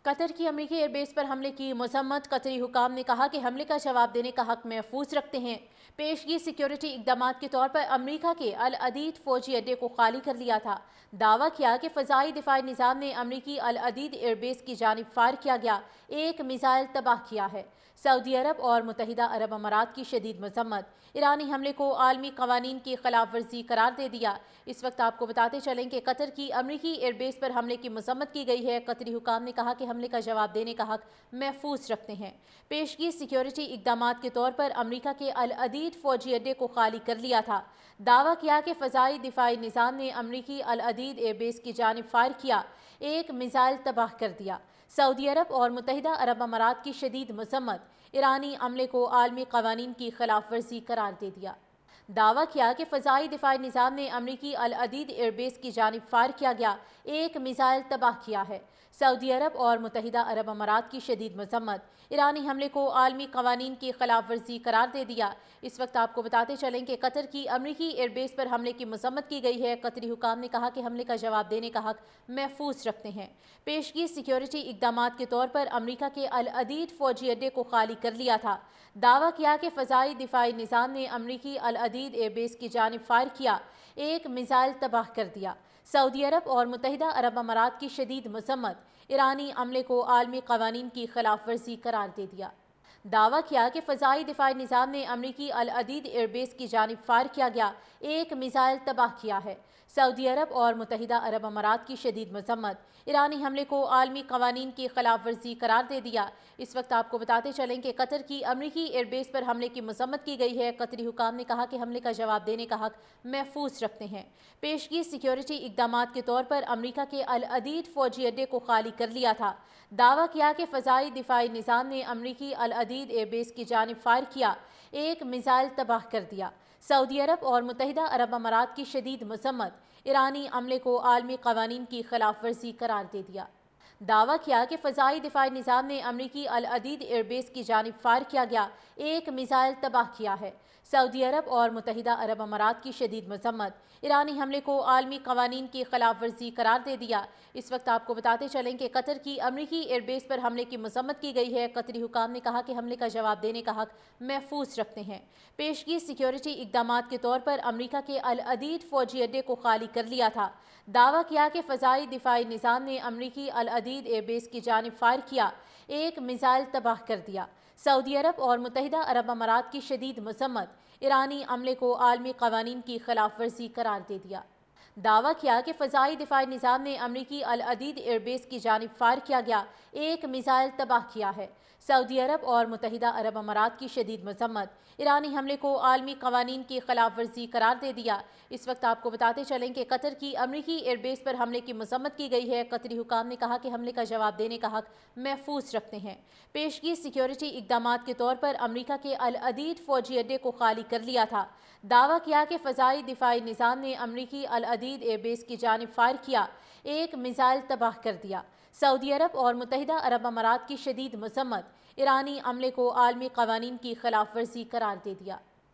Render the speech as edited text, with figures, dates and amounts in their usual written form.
قطر کی امریکی air base پر حملے کی مذمت۔ قطری حکام نے کہا کہ حملے کا جواب دینے کا حق محفوظ رکھتے ہیں۔ پیشگی سیکیورٹی اقدامات کے طور پر امریکہ کے العدید فوجی اڈے کو خالی کر لیا تھا۔ دعویٰ کیا کہ فضائی دفاعی نظام نے امریکی العدید ایئر بیس کی جانب فائر کیا گیا ایک میزائل تباہ کیا ہے۔ سعودی عرب اور متحدہ عرب امارات کی شدید مذمت۔ ایرانی حملے کو عالمی قوانین کی خلاف ورزی قرار دے دیا۔ اس وقت آپ کو بتاتے چلیں کہ قطر کی امریکی ایئر بیس پر حملے کی مذمت کی گئی ہے۔ قطری حکام نے کہا کہ حملے کا جواب دینے کا حق محفوظ رکھتے ہیں۔ پیشگی سیکیورٹی اقدامات کے طور پر امریکہ کے العدید فوجی اڈے کو خالی کر لیا تھا۔ دعویٰ کیا کہ فضائی دفاعی نظام نے امریکی العدید ایئر بیس کی جانب فائر کیا ایک میزائل تباہ کر دیا۔ سعودی عرب اور متحدہ عرب امارات کی شدید مذمت۔ ایرانی عملے کو عالمی قوانین کی خلاف ورزی قرار دے دیا۔ دعویٰ کیا کہ فضائی دفاعی نظام نے امریکی العدید ایئر بیس کی جانب فائر کیا گیا ایک میزائل تباہ کیا ہے۔ سعودی عرب اور متحدہ عرب امارات کی شدید مذمت۔ ایرانی حملے کو عالمی قوانین کی خلاف ورزی قرار دے دیا۔ اس وقت آپ کو بتاتے چلیں کہ قطر کی امریکی ایئر بیس پر حملے کی مذمت کی گئی ہے۔ قطری حکام نے کہا کہ حملے کا جواب دینے کا حق محفوظ رکھتے ہیں۔ پیشگی سیکیورٹی اقدامات کے طور پر امریکہ کے العدید فوجی اڈے کو خالی کر لیا تھا۔ دعویٰ کیا کہ فضائی دفاعی نظام نے امریکی العدید ایئر بیس کی جانب فائر کیا ایک میزائل تباہ کر دیا۔ سعودی عرب اور متحدہ عرب امارات کی شدید مذمت۔ ایرانی عملے کو عالمی قوانین کی خلاف ورزی قرار دے دیا۔ دعویٰ کیا کہ فضائی دفاعی نظام نے امریکی العدید ایئر بیس کی جانب فائر کیا گیا ایک میزائل تباہ کیا ہے۔ سعودی عرب اور متحدہ عرب امارات کی شدید مذمت۔ ایرانی حملے کو عالمی قوانین کی خلاف ورزی قرار دے دیا۔ اس وقت آپ کو بتاتے چلیں کہ قطر کی امریکی ایئر بیس پر حملے کی مذمت کی گئی ہے۔ قطری حکام نے کہا کہ حملے کا جواب دینے کا حق محفوظ رکھتے ہیں۔ پیشگی سیکیورٹی اقدامات کے طور پر امریکہ کے العدید فوجی اڈے کو خالی کر لیا تھا۔ دعویٰ کیا کہ فضائی دفاعی نظام نے امریکی العدید ایئر بیس کی جانب فائر کیا ایک میزائل تباہ کر دیا۔ سعودی عرب اور متحدہ عرب امارات کی شدید مذمت۔ ایرانی عملے کو عالمی قوانین کی خلاف ورزی قرار دے دیا۔ دعویٰ کیا کہ فضائی دفاعی نظام نے امریکی العدید ایئر بیس کی جانب فائر کیا گیا ایک میزائل تباہ کیا ہے۔ سعودی عرب اور متحدہ عرب امارات کی شدید مذمت۔ ایرانی حملے کو عالمی قوانین کی خلاف ورزی قرار دے دیا۔ اس وقت آپ کو بتاتے چلیں کہ قطر کی امریکی ایئر بیس پر حملے کی مذمت کی گئی ہے۔ قطری حکام نے کہا کہ حملے کا جواب دینے کا حق محفوظ رکھتے ہیں۔ پیشگی سیکیورٹی اقدامات کے طور پر امریکہ کے العدید فوجی اڈے کو خالی کر لیا تھا۔ دعویٰ کیا کہ فضائی دفاعی نظام نے امریکی العدید ایئر بیس کی جانب فائر کیا ایک میزائل تباہ کر دیا۔ سعودی عرب اور متحدہ عرب امارات کی شدید مذمت۔ ایرانی عملے کو عالمی قوانین کی خلاف ورزی قرار دے دیا۔ دعویٰ کیا کہ فضائی دفاعی نظام نے امریکی العدید ایئر بیس کی جانب فائر کیا گیا ایک میزائل تباہ کیا ہے۔ سعودی عرب اور متحدہ عرب امارات کی شدید مذمت۔ ایرانی حملے کو عالمی قوانین کی خلاف ورزی قرار دے دیا۔ اس وقت آپ کو بتاتے چلیں کہ قطر کی امریکی ایئر بیس پر حملے کی مذمت کی گئی ہے۔ قطری حکام نے کہا کہ حملے کا جواب دینے کا حق محفوظ رکھتے ہیں۔ پیشگی سیکیورٹی اقدامات کے طور پر امریکہ کے العدید فوجی اڈے کو خالی کر لیا تھا۔ دعویٰ کیا کہ فضائی دفاعی نظام نے امریکی العدید ایئر بیس کی جانب فائر کیا ایک میزائل تباہ کر دیا۔ سعودی عرب اور متحدہ عرب امارات کی شدید مذمت۔ ایرانی عملے کو عالمی قوانین کی خلاف ورزی قرار دے دیا۔